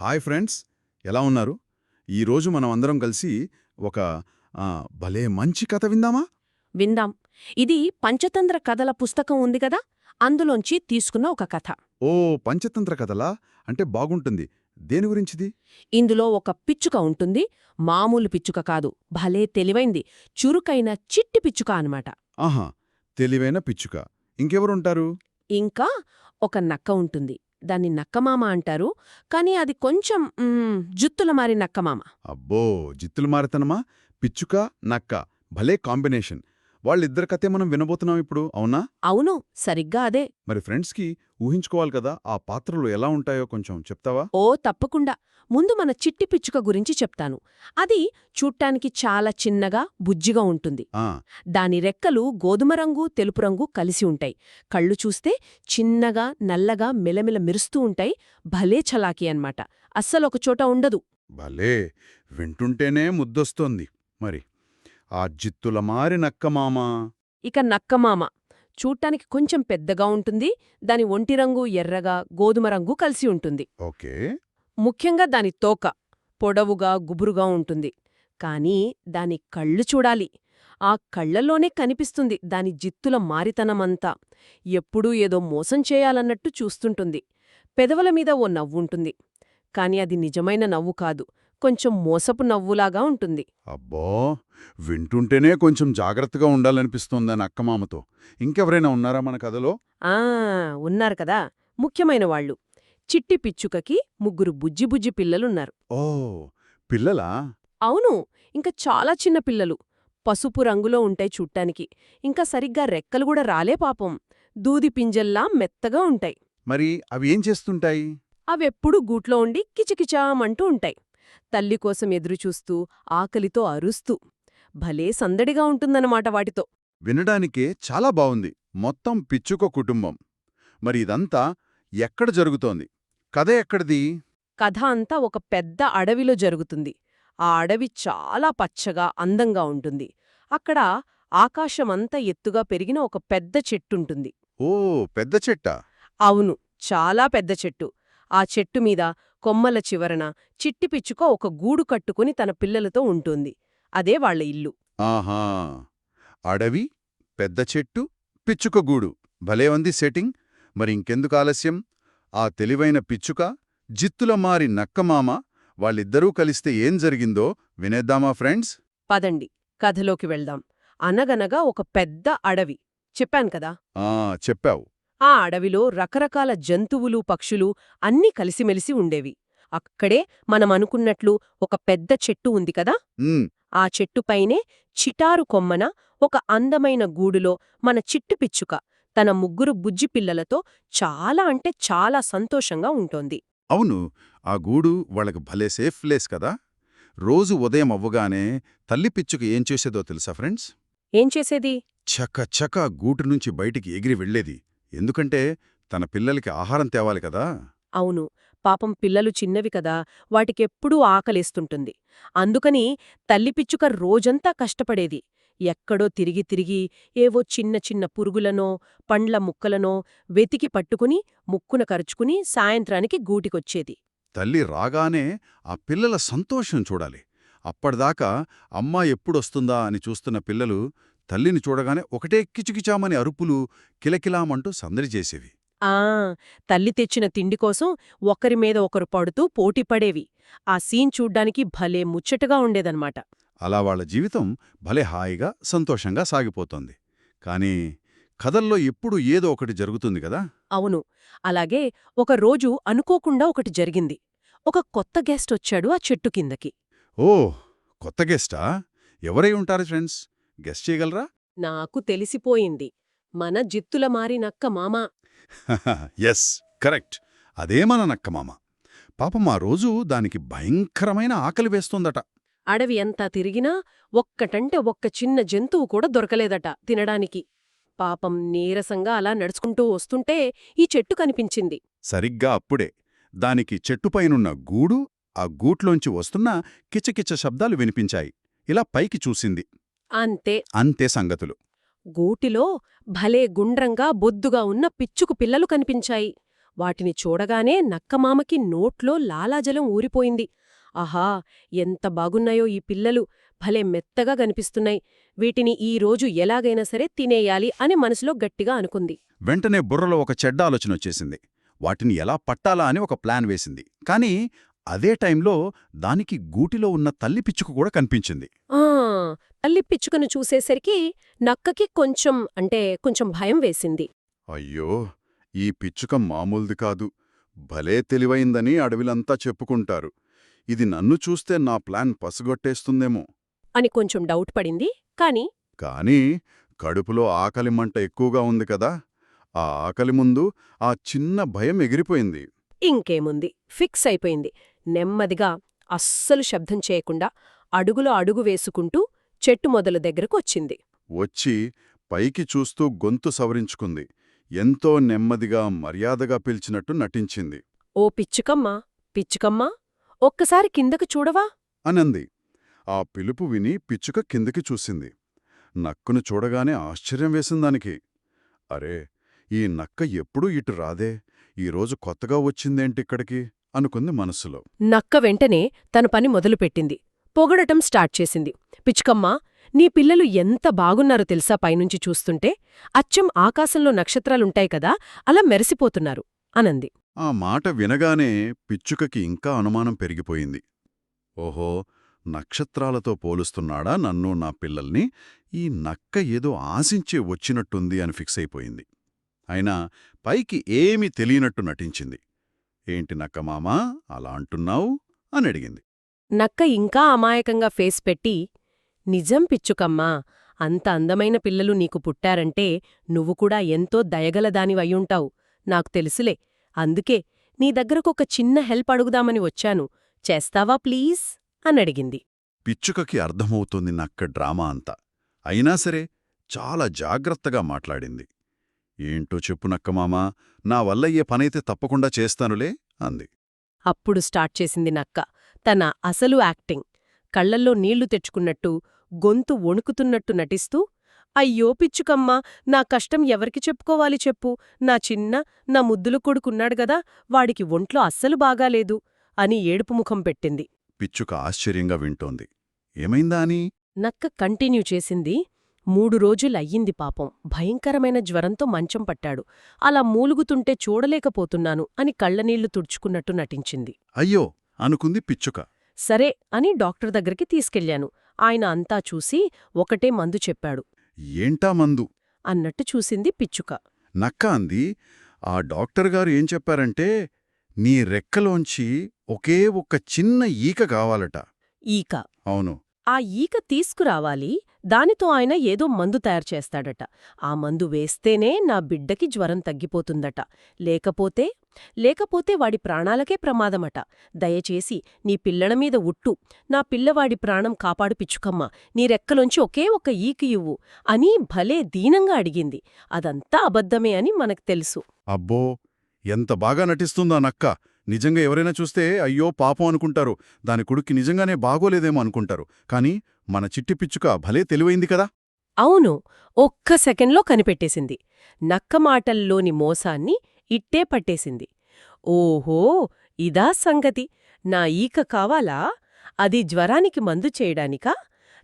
Hi friends, ఎలా ఉన్నారు? ఈరోజు మనం అందరం కలిసి ఒక భలే మంచి కథ విందామా? విందాం. ఇది పంచతంత్ర కథల పుస్తకం ఉంది కదా, అందులోంచి తీసుకున్న ఒక కథ. ఓ, పంచతంత్ర కథలా? అంటే బాగుంటుంది. దేని గురించిది? ఇందులో ఒక పిచ్చుక ఉంటుంది. మామూలు పిచ్చుక కాదు, భలే తెలివైంది, చురుకైన చిట్టి పిచ్చుక అన్నమాట. ఆహా, తెలివైన పిచ్చుక. ఇంకెవరుంటారు? ఇంకా ఒక నక్క ఉంటుంది. దాన్ని నక్కమామ అంటారు, కానీ అది కొంచెం జుత్తుల మారి నక్కమామ. అబ్బో, జిత్తులు మారితనమా? పిచ్చుక, నక్క, భలే కాంబినేషన్. వాళ్ళిద్దరి కథే మనం వినబోతున్నాం ఇప్పుడు, అవునా? అవును, సరిగ్గా అదే. మరి ఫ్రెండ్స్కి ఊహించుకోవాలి కదా, ఆ పాత్రలు ఎలా ఉంటాయో కొంచెం చెప్తావా? ఓ తప్పకుండా. ముందు మన చిట్టి పిచ్చుక గురించి చెప్తాను. అది చూడ్డానికి చాలా చిన్నగా, బుజ్జిగా ఉంటుంది. ఆ, దాని రెక్కలు గోధుమ రంగు, తెలుపు రంగు కలిసి ఉంటాయి. కళ్ళు చూస్తే చిన్నగా, నల్లగా మెలమెల మెరుస్తూ ఉంటాయి. భలే చలాకీ అన్నమాట. అస్సలొకచోట ఉండదు. భలే, వింటుంటేనే ముద్దొస్తోంది. మరి ఆ జిత్తుల మారి నక్కమామ. ఇక నక్కమామ చూడ్డానికి కొంచెం పెద్దగా ఉంటుంది. దాని ఒంటి రంగు ఎర్రగా, గోధుమ రంగు కలిసి ఉంటుంది. ఓకే. ముఖ్యంగా దాని తోక పొడవుగా, గుబురుగా ఉంటుంది. కానీ దాని కళ్ళు చూడాలి. ఆ కళ్లలోనే కనిపిస్తుంది దాని జిత్తుల మారితనమంతా. ఎప్పుడూ ఏదో మోసం చేయాలన్నట్టు చూస్తుంటుంది. పెదవుల మీద ఓ నవ్వుంటుంది. కాని అది నిజమైన నవ్వు కాదు, కొంచెం మోసపు నవ్వులాగా ఉంటుంది. అబ్బో, వింటుంటేనే కొంచెం జాగ్రత్తగా ఉండాలనిపిస్తోందా నక్కమామతో. ఇంకెవరైనా ఉన్నారా మన కథలో? ఆ ఉన్నారు కదా, ముఖ్యమైన వాళ్ళు. చిట్టి పిచ్చుకకి ముగ్గురు బుజ్జి బుజ్జి పిల్లలున్నారు. ఓ, పిల్లలా? అవును, ఇంకా చాలా చిన్న పిల్లలు. పసుపు రంగులో ఉంటాయి చూట్టానికి. ఇంకా సరిగ్గా రెక్కలు కూడా రాలే పాపం. దూది పింజల్లా మెత్తగా ఉంటాయి. మరి అవి ఏం చేస్తుంటాయి? అవెప్పుడూ గూట్లో ఉండి కిచకిచామంటూ ఉంటాయి. తల్లి కోసం ఎదురుచూస్తూ, ఆకలితో అరుస్తూ. భలే సందడిగా ఉంటుందన్నమాట వాటితో. వినడానికే చాలా బావుంది. మొత్తం పిచ్చుక కుటుంబం. మరి ఇదంతా ఎక్కడ జరుగుతోంది? కథ ఎక్కడిది? కథ అంతా ఒక పెద్ద అడవిలో జరుగుతుంది. ఆ అడవి చాలా పచ్చగా, అందంగా ఉంటుంది. అక్కడ ఆకాశమంతా ఎత్తుగా పెరిగిన ఒక పెద్ద చెట్టుంటుంది. ఓ, పెద్ద చెట్టా? అవును, చాలా పెద్ద చెట్టు. ఆ చెట్టు మీద కొమ్మల చివరన చిట్టి పిచ్చుక ఒక గూడు కట్టుకుని తన పిల్లలతో ఉంటుంది. అదే వాళ్ళ ఇల్లు. ఆహా, అడవి, పెద్ద చెట్టు, పిచ్చుక గూడు. భలే ఉంది సెట్టింగ్. మరి ఇంకెందుకు ఆలస్యం? ఆ తెలివైన పిచ్చుక, జిత్తుల మారి నక్కమామ, వాళ్ళిద్దరూ కలిస్తే ఏం జరిగిందో వినేద్దామా ఫ్రెండ్స్? పదండి, కథలోకి వెళ్దాం. అనగనగా ఒక పెద్ద అడవి. చెప్పాను కదా. చెప్పావు. ఆ అడవిలో రకరకాల జంతువులు, పక్షులు అన్నీ కలిసిమెలిసి ఉండేవి. అక్కడే మనమనుకున్నట్లు ఒక పెద్ద చెట్టు ఉంది కదా. ఉమ్, ఆ చెట్టుపైనే చిటారు కొమ్మన ఒక అందమైన గూడులో మన చిట్టు పిచ్చుక తన ముగ్గురు బుజ్జి పిల్లలతో చాలా అంటే చాలా సంతోషంగా ఉంటోంది. అవును, ఆ గూడు వాళ్ళకి భలే సేఫ్ ప్లేస్ కదా. రోజు ఉదయం అవ్వగానే తల్లి పిచ్చుక ఏం చేసేదో తెలుసా ఫ్రెండ్స్? ఏం చేసేది? చక గూటు నుంచి బయటికి ఎగిరి వెళ్లేది. ఎందుకంటే తన పిల్లలకి ఆహారం తేవాలి కదా. అవును, పాపం పిల్లలు చిన్నవి కదా, వాటికెప్పుడూ ఆకలేస్తుంటుంది. అందుకని తల్లి పిచ్చుక రోజంతా కష్టపడేది. ఎక్కడో తిరిగి తిరిగి ఏవో చిన్న చిన్న పురుగులనో, పండ్ల ముక్కలనో వెతికి పట్టుకుని ముక్కున కరుచుకుని సాయంత్రానికి గూటికొచ్చేది. తల్లి రాగానే ఆ పిల్లల సంతోషం చూడాలి. అప్పటిదాకా అమ్మా ఎప్పుడొస్తుందా అని చూస్తున్న పిల్లలు తల్లిని చూడగానే ఒకటే కిచుకిచామని అరుపులు, కిలకిలామంటూ సందడి చేసేవి. ఆ తల్లి తెచ్చిన తిండి కోసం ఒకరి మీద ఒకరు పడుతూ పోటీపడేవి. ఆ సీన్ చూడ్డానికి భలే ముచ్చటగా ఉండేదన్నమాట. అలా వాళ్ళ జీవితం భలే హాయిగా, సంతోషంగా సాగిపోతోంది. కానీ కథల్లో ఎప్పుడూ ఏదో ఒకటి జరుగుతుంది కదా. అవును, అలాగే ఒకరోజు అనుకోకుండా ఒకటి జరిగింది. ఒక కొత్త గెస్ట్ వచ్చాడు ఆ చెట్టు కిందకి. ఓ, కొత్త గెస్టా? ఎవరై ఉంటారు ఫ్రెండ్స్? గెస్ట్ చేయగలరా? నాకు తెలిసిపోయింది. మన జిత్తుల మారి నక్క మామ. Yes, correct. అదే మన నక్కమామ. పాపం ఆ రోజు దానికి భయంకరమైన ఆకలి వేస్తోందట. అడవి అంతా తిరిగినా ఒక్కటంటే ఒక్క చిన్న జంతువు కూడా దొరకలేదట తినడానికి. పాపం నీరసంగా అలా నడుచుకుంటూ వస్తుంటే ఈ చెట్టు కనిపించింది. సరిగ్గా అప్పుడే దానికి చెట్టుపైనున్న గూడు, ఆ గూట్లోంచి వస్తున్న కిచకిచ శబ్దాలు వినిపించాయి. ఇలా పైకి చూసింది. అంతే. అంతే సంగతులు. గూటిలో భలే గుండ్రంగా బొద్దుగా ఉన్న పిచ్చుకు పిల్లలు కనిపించాయి. వాటిని చూడగానే నక్కమామకి నోట్లో లాలాజలం ఊరిపోయింది. ఆహా, ఎంత బాగున్నాయో ఈ పిల్లలు, భలే మెత్తగా కనిపిస్తున్నాయి, వీటిని ఈ రోజు ఎలాగైనా సరే తినేయాలి అని మనసులో గట్టిగా అనుకుంది. వెంటనే బుర్రలో ఒక చెడ్డ ఆలోచనొచ్చేసింది. వాటిని ఎలా పట్టాలా అని ఒక ప్లాన్ వేసింది. కానీ అదే టైంలో దానికి గూటిలో ఉన్న తల్లి పిచ్చుక కూడా కనిపించింది. ఆ తల్లి పిచ్చుకను చూసేసరికి నక్కకి కొంచెం భయం వేసింది. అయ్యో, ఈ పిచ్చుక మామూలుది కాదు, భలే తెలివైందని అడవిలంతా చెప్పుకుంటారు. ఇది నన్ను చూస్తే నా ప్లాన్ పసిగొట్టేస్తుందేమో. అని కొంచెం డౌట్ పడింది. కానీ కడుపులో ఆకలి మంట ఎక్కువగా ఉంది కదా, ఆ ఆకలి ముందు ఆ చిన్న భయం ఎగిరిపోయింది. ఇంకేముంది, ఫిక్స్ అయిపోయింది. నెమ్మదిగా అస్సలు శబ్దం చేయకుండా అడుగులో అడుగు వేసుకుంటూ చెట్టు మొదల దగ్గరకు వచ్చింది. వచ్చి పైకి చూస్తూ గొంతు సవరించుకుంది. ఎంతో నెమ్మదిగా మర్యాదగా పిలిచినట్టు నటించింది. ఓ పిచ్చుకమ్మా, పిచ్చుకమ్మా, ఒక్కసారి కిందకు చూడవా? అనంది. ఆ పిలుపు విని పిచ్చుక కిందకి చూసింది. నక్కను చూడగానే ఆశ్చర్యం వేసిందానికి. అరే, ఈ నక్క ఎప్పుడూ ఇటు రాదే, ఈరోజు కొత్తగా వచ్చిందేంటిక్కడికి అనుకుంది మనస్సులో. నక్క వెంటనే తన పని మొదలుపెట్టింది. పొగడటం స్టార్ట్ చేసింది. పిచ్చుకమ్మా, నీ పిల్లలు ఎంత బాగున్నారో తెలుసా, పైనుంచి చూస్తుంటే అచ్చం ఆకాశంలో నక్షత్రాలుంటాయి కదా, అలా మెరిసిపోతున్నారు అనంది. ఆ మాట వినగానే పిచ్చుకకి ఇంకా అనుమానం పెరిగిపోయింది. ఓహో, నక్షత్రాలతో పోలుస్తున్నాడా నన్ను నా పిల్లల్ని? ఈ నక్క ఏదో ఆశించే వచ్చినట్టుంది అని ఫిక్స్ అయిపోయింది. అయినా పైకి ఏమీ తెలియనట్టు నటించింది. ఏంటి నక్కమామా, అలా అంటున్నావు అని అడిగింది. నక్క ఇంకా అమాయకంగా ఫేస్ పెట్టి, నిజం పిచ్చుకమ్మా, అంత అందమైన పిల్లలు నీకు పుట్టారంటే నువ్వు కూడా ఎంతో దయగలదానివయ్యుంటావు, నాకు తెలుసులే. అందుకే నీ దగ్గరకొక చిన్న హెల్ప్ అడుగుదామని వచ్చాను, చేస్తావా ప్లీజ్ అనడిగింది. పిచ్చుకకి అర్థమవుతుంది నక్క డ్రామా అంతా. అయినా సరే చాలా జాగ్రత్తగా మాట్లాడింది. ఏంటో చెప్పు నక్కమామా, నా వల్ల ఏ పనైతే తప్పకుండా చేస్తానులే అంది. అప్పుడు స్టార్ట్ చేసింది నక్క తన అసలు యాక్టింగ్. కళ్లల్లో నీళ్లు తెచ్చుకున్నట్టు, గొంతు వణుకుతున్నట్టు నటిస్తూ, అయ్యో పిచ్చుకమ్మా, నా కష్టం ఎవరికి చెప్పుకోవాలి చెప్పు, నా ముద్దుల కొడుకున్నాడు గదా, వాడికి ఒంట్లో అస్సలు బాగాలేదు అని ఏడుపుముఖం పెట్టింది. పిచ్చుక ఆశ్చర్యంగా వింటోంది. ఏమైందా అని? నక్క కంటిన్యూ చేసింది. 3 రోజులయ్యింది పాపం, భయంకరమైన జ్వరంతో మంచం పట్టాడు. అలా మూలుగుతుంటే చూడలేకపోతున్నాను అని కళ్లనీళ్లు తుడుచుకున్నట్టు నటించింది. అయ్యో అనుకుంది పిచ్చుక. సరే అని డాక్టర్ దగ్గరికి తీసుకెళ్లాను. ఆయన అంతా చూసి ఒకటే మందు చెప్పాడు. ఏంటా మందు అన్నట్టు చూసింది పిచ్చుక. నక్క అంది. ఆ డాక్టర్ గారు ఏం చెప్పారంటే, నీ రెక్కలోంచి ఒకే ఒక్క చిన్న ఈక కావాలట. ఈక? అవును. ఆ ఈక తీసుకురావాలి, దానితో ఆయన ఏదో మందు తయారు చేస్తాడట. ఆ మందు వేస్తేనే నా బిడ్డకి జ్వరం తగ్గిపోతుందట, లేకపోతే వాడి ప్రాణాలకే ప్రమాదమట. దయచేసి నీ పిల్లలమీద ఉట్టు, నా పిల్లవాడి ప్రాణం కాపాడు పిచ్చుకమ్మ, నీ రెక్కలోంచి ఒకే ఒక్క ఈక ఇవ్వు అని భలే దీనంగా అడిగింది. అదంతా అబద్ధమే అని మనకు తెలుసు. అబ్బో, ఎంత బాగా నటిస్తుందా నక్క! నిజంగా ఎవరైనా చూస్తే అయ్యో పాపం అనుకుంటారు, దాని కొడుక్కి నిజంగానే బాగోలేదేమో అనుకుంటారు. కాని మన చిట్టి పిచ్చుక భలే తెలివైంది కదా. అవును, ఒక్క సెకండ్లో కనిపెట్టేసింది. నక్క మాటల్లోని మోసాన్ని ఇట్టే పట్టేసింది. ఓహో, ఇదా సంగతి! నా ఈక కావాలా? అది జ్వరానికి మందు చేయడానికా?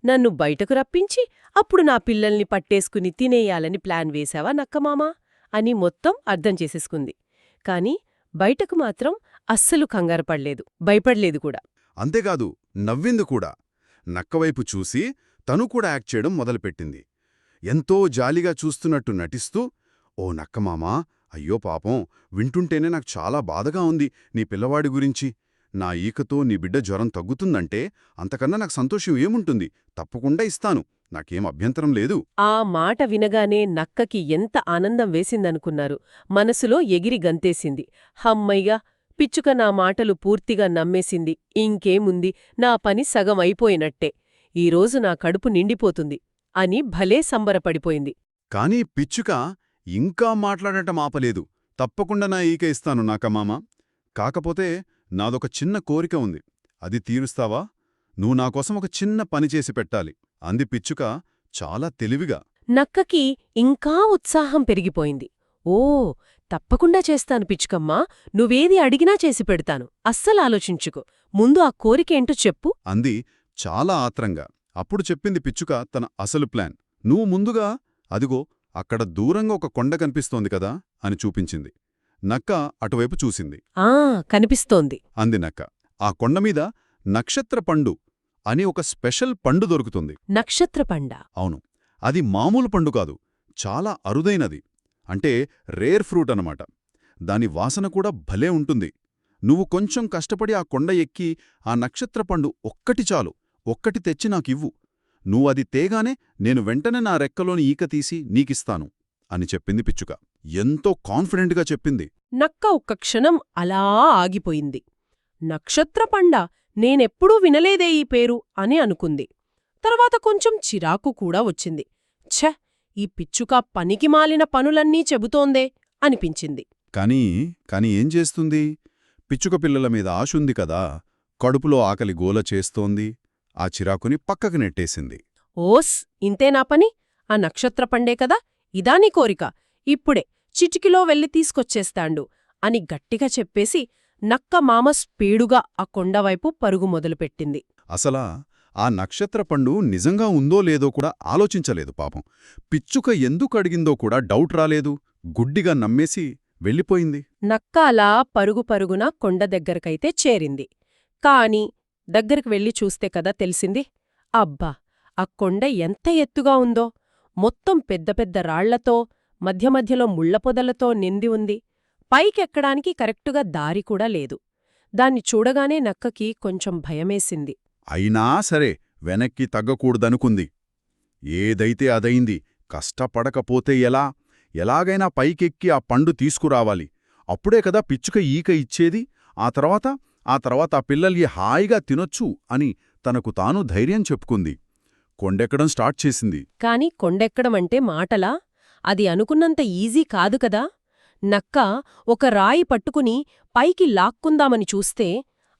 నన్ను బయటకు రప్పించి అప్పుడు నా పిల్లల్ని పట్టేసుకుని తినేయాలని ప్లాన్ వేశావా నక్కమామా అని మొత్తం అర్థం చేసేసుకుంది. కాని బయటకు మాత్రం అస్సలు కంగారుపడలేదు, భయపడలేదు కూడా. అంతేకాదు, నవ్వింది కూడా. నక్కవైపు చూసి తను కూడా యాక్ట్ చేయడం మొదలుపెట్టింది. ఎంతో జాలిగా చూస్తున్నట్టు నటిస్తూ, ఓ నక్కమామా, అయ్యో పాపం, వింటుంటేనే నాకు చాలా బాధగా ఉంది నీ పిల్లవాడి గురించి. నా ఈకతో నీ బిడ్డ జ్వరం తగ్గుతుందంటే అంతకన్నా నాకు సంతోషం ఏముంటుంది, తప్పకుండా ఇస్తాను, నాకేం అభ్యంతరం లేదు. ఆ మాట వినగానే నక్కకి ఎంత ఆనందం వేసిందనుకున్నారు. మనసులో ఎగిరి గంతేసింది. హమ్మయ్య, పిచ్చుక నా మాటలు పూర్తిగా నమ్మేసింది. ఇంకేముంది, నా పని సగం అయిపోయినట్టే, ఈరోజు నా కడుపు నిండిపోతుంది అని భలే సంబరపడిపోయింది. కానీ పిచ్చుక ఇంకా మాట్లాడటం ఆపలేదు. తప్పకుండా నా ఈక ఇస్తాను నాకమామ, కాకపోతే నాదొక చిన్న కోరిక ఉంది, అది తీరుస్తావా? నువ్వు నాకోసం ఒక చిన్న పని చేసి పెట్టాలి అంది పిచ్చుక చాలా తెలివిగా. నక్కకి ఇంకా ఉత్సాహం పెరిగిపోయింది. ఓ, తప్పకుండా చేస్తాను పిచ్చుకమ్మా. నువ్వేది అడిగినా చేసి పెడతాను. అస్సలు ఆలోచించుకో. ముందు ఆ కోరికేంటో చెప్పు. అంది చాలా ఆత్రంగా. అప్పుడు చెప్పింది పిచ్చుక తన అసలు ప్లాన్. నువ్వు ముందుగా అదిగో అక్కడ దూరంగా ఒక కొండ కనిపిస్తోంది కదా అని చూపించింది. నక్క అటువైపు చూసింది. ఆ కనిపిస్తోంది. అంది నక్క. ఆ కొండమీద నక్షత్రపండు అని ఒక స్పెషల్ పండు దొరుకుతుంది. నక్షత్రపండ. అవును, అది మామూలు పండు కాదు, చాలా అరుదైనది. అంటే రేర్ ఫ్రూట్ అనమాట. దాని వాసన కూడా భలే ఉంటుంది. నువ్వు కొంచెం కష్టపడి ఆ కొండ ఎక్కి ఆ నక్షత్రపండు ఒక్కటి చాలు, ఒక్కటి తెచ్చి నాకివ్వు. నువ్వది తేగానే నేను వెంటనే నా రెక్కలోని ఈక తీసి నీకిస్తాను అని చెప్పింది పిచ్చుక. ఎంతో కాన్ఫిడెంట్గా చెప్పింది. నక్క ఒక్క క్షణం అలా ఆగిపోయింది. నక్షత్రపండ, నేనెప్పుడూ వినలేదే ఈ పేరు అని అనుకుంది. తర్వాత కొంచెం చిరాకు కూడా వచ్చింది. ఛ, ఈ పిచ్చుక పనికిమాలిన పనులన్నీ చెబుతోందే అనిపించింది. కాని ఏం చేస్తుంది? పిచ్చుక పిల్లల మీద ఆశుంది కదా, కడుపులో ఆకలి గోల చేస్తోంది. ఆ చిరాకుని పక్కకు నెట్టేసింది. ఓస్, ఇంతేనా పని? ఆ నక్షత్రపండే కదా, ఇదా నీ కోరిక? ఇప్పుడే చిటికిలో వెళ్ళి తీసుకొచ్చేస్తాండు అని గట్టిగా చెప్పేసి నక్క మామ స్పీడుగా ఆ కొండవైపు పరుగు మొదలుపెట్టింది. అసలా ఆ నక్షత్రపండు నిజంగా ఉందో లేదో కూడా ఆలోచించలేదు పాపం. పిచ్చుక ఎందుకడిగిందో కూడా డౌట్ రాలేదు. గుడ్డిగా నమ్మేసి వెళ్ళిపోయింది. నక్క అలా పరుగు పరుగున కొండ దగ్గరకైతే చేరింది. కాని దగ్గరికి వెళ్ళి చూస్తే కదా తెలిసింది. అబ్బా, ఆ కొండ ఎంత ఎత్తుగా ఉందో! మొత్తం పెద్ద పెద్ద రాళ్లతో, మధ్య మధ్యలో ముళ్లపొదలతో నిండి ఉంది. పైకెక్కడానికి కరెక్టుగా దారి కూడా లేదు. దాన్ని చూడగానే నక్కకి కొంచెం భయమేసింది. అయినా సరే వెనక్కి తగ్గకూడదనుకుంది. ఏదైతే అదైంది, కష్టపడకపోతే ఎలా? ఎలాగైనా పైకెక్కి ఆ పండు తీసుకురావాలి. అప్పుడే కదా పిచ్చుక ఈక ఇచ్చేది. ఆ తర్వాత ఆ పిల్లల్ని హాయిగా తినొచ్చు అని తనకు తాను ధైర్యం చెప్పుకుంది. కొండెక్కడం స్టార్ట్ చేసింది. కాని కొండెక్కడమంటే మాటలా? అది అనుకున్నంత ఈజీ కాదు కదా. నక్క ఒక రాయి పట్టుకుని పైకి లాక్కుందామని చూస్తే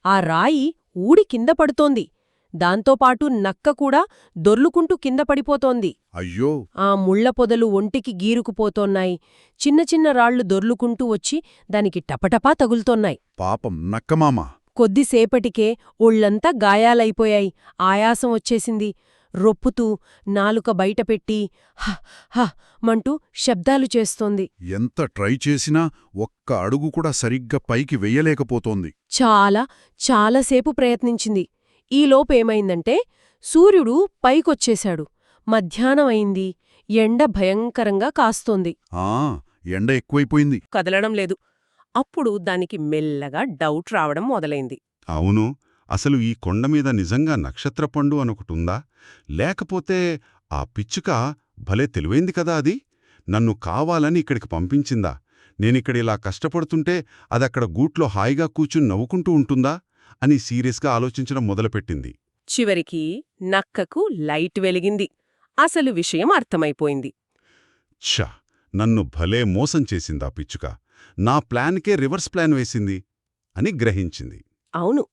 ఆ రాయి ఊడి కింద పడుతోంది. దాంతోపాటు నక్క కూడా దొర్లుకుంటూ కింద పడిపోతోంది. అయ్యో! ఆ ముళ్ల పొదలు ఒంటికి గీరుకుపోతోన్నాయి. చిన్న చిన్న రాళ్లు దొర్లుకుంటూ వచ్చి దానికి టపటపా తగులుతోన్నాయి. పాపం నక్కమామ. కొద్దిసేపటికే ఒళ్లంతా గాయాలైపోయాయి. ఆయాసం వచ్చేసింది. రొప్పుతూ నాలుక బయటపెట్టి హ హ మంటూ శబ్దాలు చేస్తోంది. ఎంత ట్రై చేసినా ఒక్క అడుగు కూడా సరిగ్గా పైకి వెయ్యలేకపోతోంది. చాలాసేపు ప్రయత్నించింది. ఈలోపేమైందంటే సూర్యుడు పైకొచ్చేశాడు. మధ్యాహ్నం అయింది. ఎండ భయంకరంగా కాస్తోంది. ఎండ ఎక్కువైపోయింది. కదలడం లేదు. అప్పుడు దానికి మెల్లగా డౌట్ రావడం మొదలైంది. అవును, అసలు ఈ కొండమీద నిజంగా నక్షత్రపండు అనొకటుందా? లేకపోతే ఆ పిచ్చుక భలే తెలివైంది కదా అది, నన్ను కావాలని ఇక్కడికి పంపించిందా? నేనిక్కడిలా కష్టపడుతుంటే అదక్కడ గూట్లో హాయిగా కూర్చుని నవ్వుకుంటూ ఉంటుందా అని సీరియస్గా ఆలోచించడం మొదలుపెట్టింది. చివరికి నక్కకు లైట్ వెలిగింది. అసలు విషయం అర్థమైపోయింది. ఛ, నన్ను భలే మోసం చేసిందా పిచ్చుక, నా ప్లాన్కే రివర్స్ ప్లాన్ వేసింది అని గ్రహించింది. అవును,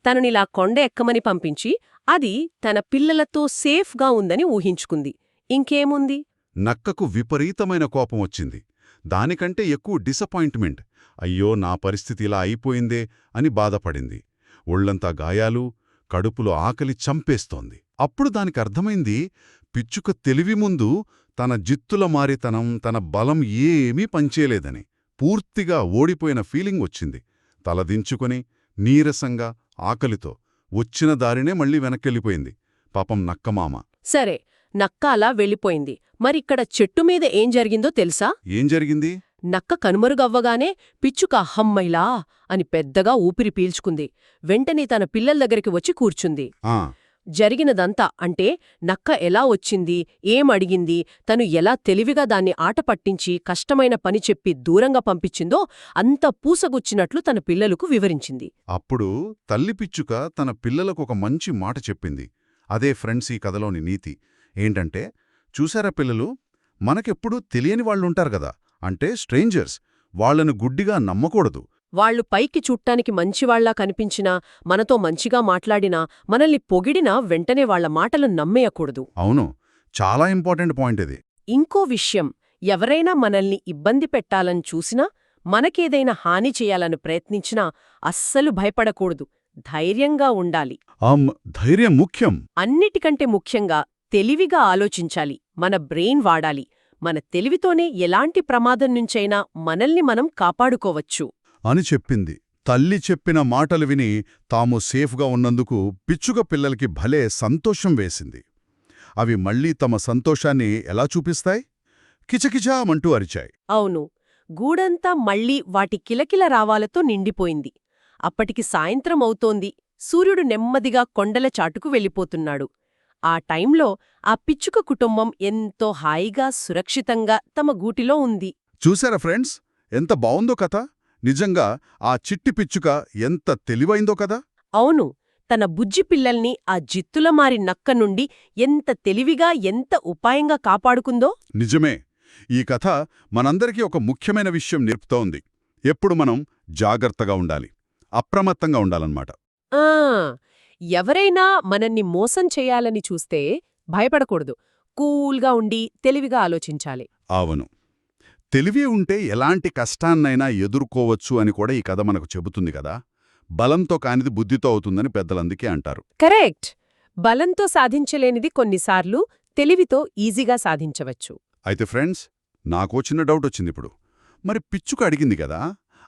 తననిలా కొండ ఎక్కమని పంపించి అది తన పిల్లలతో సేఫ్గా ఉందని ఊహించుకుంది. ఇంకేముంది? నక్కకు విపరీతమైన కోపం వచ్చింది. దానికంటే ఎక్కువ డిసప్పాయింట్మెంట్. అయ్యో, నా పరిస్థితి ఇలా అయిపోయిందే అని బాధపడింది. ఒళ్లంతా గాయాలు, కడుపులో ఆకలి చంపేస్తోంది. అప్పుడు దానికర్థమైంది, పిచ్చుక తెలివి ముందు తన జిత్తుల మారితనం, తన బలం ఏమీ పనిచేయలేదని. పూర్తిగా ఓడిపోయిన ఫీలింగ్ వచ్చింది. తలదించుకొని నీరసంగా ఆకలితో వచ్చిన దారినే మళ్లీ వెనక్కెళ్ళిపోయింది పాపం నక్కమామ. సరే, నక్క అలా వెళ్ళిపోయింది. మరిక్కడ చెట్టుమీద ఏం జరిగిందో తెలుసా? ఏం జరిగింది? నక్క కనుమరుగవ్వగానే పిచ్చుక హమ్మైలా అని పెద్దగా ఊపిరి పీల్చుకుంది. వెంటనే తన పిల్లల దగ్గరికి వచ్చి కూర్చుంది. జరిగినదంతా, అంటే నక్క ఎలా వచ్చింది, ఏమడిగింది, తను ఎలా తెలివిగా దాన్ని ఆట పట్టించి కష్టమైన పని చెప్పి దూరంగా పంపించిందో అంత పూసగుచ్చినట్లు తన పిల్లలకు వివరించింది. అప్పుడు తల్లి పిచ్చుక తన పిల్లలకు ఒక మంచి మాట చెప్పింది. అదే ఫ్రెండ్స్ ఈ కథలోని నీతి. ఏంటంటే, చూసారా పిల్లలు, మనకెప్పుడూ తెలియని వాళ్ళుంటారు గదా, అంటే స్ట్రేంజర్స్. వాళ్లను గుడ్డిగా నమ్మకూడదు. వాళ్లు పైకి చూట్టానికి మంచివాళ్లా కనిపించినా, మనతో మంచిగా మాట్లాడినా, మనల్ని పొగిడినా వెంటనే వాళ్ల మాటలు నమ్మేయకూడదు. అవును, చాలా ఇంపార్టెంట్ పాయింట్ ఇది. ఇంకో విషయం, ఎవరైనా మనల్ని ఇబ్బంది పెట్టాలని చూసినా మనకేదైనా హాని చేయాలని ప్రయత్నించినా అస్సలు భయపడకూడదు, ధైర్యంగా ఉండాలి. ధైర్యం ముఖ్యం. అన్నిటికంటే ముఖ్యంగా తెలివిగా ఆలోచించాలి, మన బ్రెయిన్ వాడాలి. మన తెలివితోనే ఎలాంటి ప్రమాదం నుంచైనా మనల్ని మనం కాపాడుకోవచ్చు అని చెప్పింది. తల్లి చెప్పిన మాటలు విని తాము సేఫ్గా ఉన్నందుకు పిచ్చుక పిల్లలకి భలే సంతోషం వేసింది. అవి మళ్లీ తమ సంతోషాన్ని ఎలా చూపిస్తాయి? కిచకిచామంటూ అరిచాయి. అవును, గూడంతా మళ్లీ వాటి కిలకిల రావాలతో నిండిపోయింది. అప్పటికి సాయంత్రం అవుతోంది. సూర్యుడు నెమ్మదిగా కొండల చాటుకు వెళ్ళిపోతున్నాడు. ఆ టైంలో ఆ పిచ్చుక కుటుంబం ఎంతో హాయిగా సురక్షితంగా తమ గూటిలో ఉంది. చూశారా ఫ్రెండ్స్, ఎంత బావుందో కథ! నిజంగా ఆ చిట్టి పిచ్చుక ఎంత తెలివైందో కదా! అవును, తన బుజ్జి పిల్లల్ని ఆ జిత్తులమారి నక్క నుండి ఎంత తెలివిగా, ఎంత ఉపాయంగా కాపాడుకుందో. నిజమే. ఈ కథ మనందరికీ ఒక ముఖ్యమైన విషయం నేర్పుతోంది. ఎప్పుడు మనం జాగ్రత్తగా ఉండాలి, అప్రమత్తంగా ఉండాలన్నమాట. ఆ ఎవరైనా మనల్ని మోసం చేయాలని చూస్తే భయపడకూడదు, కూల్గా ఉండి తెలివిగా ఆలోచించాలి. అవును, తెలివి ఉంటే ఎలాంటి కష్టాన్నైనా ఎదుర్కోవచ్చు అని కూడా ఈ కథ మనకు చెబుతుంది కదా. బలంతో కానిది బుద్ధితో అవుతుందని పెద్దలందుకే అంటారు. కరెక్ట్. బలంతో సాధించలేనిది కొన్నిసార్లు తెలివితో ఈజీగా సాధించవచ్చు. అయితే ఫ్రెండ్స్, నాకో చిన్న డౌట్ వచ్చిందిప్పుడు. మరి పిచ్చుక అడిగింది కదా,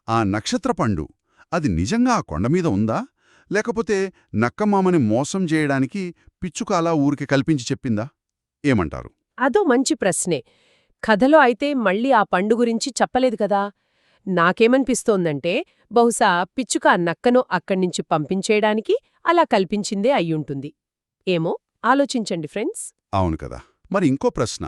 ఆ నక్షత్ర పండు అది నిజంగా ఆ కొండమీద ఉందా, లేకపోతే నక్కమామని మోసం చేయడానికి పిచ్చుక అలా ఊరికి కల్పించి చెప్పిందా? ఏమంటారు? అదో మంచి ప్రశ్నే. కథలో అయితే మళ్ళీ ఆ పండు గురించి చెప్పలేదు కదా. నాకేమనిపిస్తోందంటే బహుశా పిచ్చుక ఆ నక్కను అక్కడ్నించి పంపించేయడానికి అలా కల్పించిందే అయ్యుంటుంది. ఏమో, ఆలోచించండి ఫ్రెండ్స్. అవును కదా. మరి ఇంకో ప్రశ్న,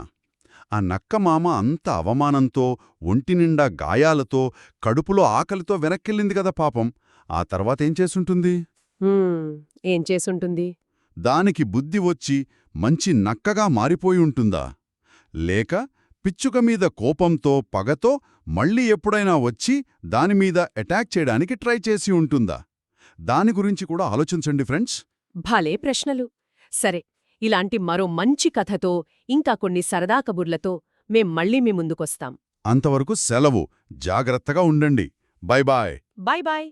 ఆ నక్కమామ అంత అవమానంతో, ఒంటినిండా గాయాలతో, కడుపులో ఆకలితో వెనక్కెళ్ళింది కదా పాపం. ఆ తర్వాతేం చేసుంటుంది? ఏం చేసుంటుంది? దానికి బుద్ధి వచ్చి మంచి నక్కగా మారిపోయి ఉంటుందా? లేక పిచ్చుక మీద కోపంతో, పగతో మళ్ళీ ఎప్పుడైనా వచ్చి దానిమీద అటాక్ చేయడానికి ట్రై చేసి ఉంటుందా? దాని గురించి కూడా ఆలోచించండి ఫ్రెండ్స్. భలే ప్రశ్నలు. సరే, ఇలాంటి మరో మంచి కథతో, ఇంకా కొన్ని సరదా కబుర్లతో మేం మళ్ళీ మీ ముందుకొస్తాం. అంతవరకు సెలవు. జాగ్రత్తగా ఉండండి. Bye bye. Bye bye.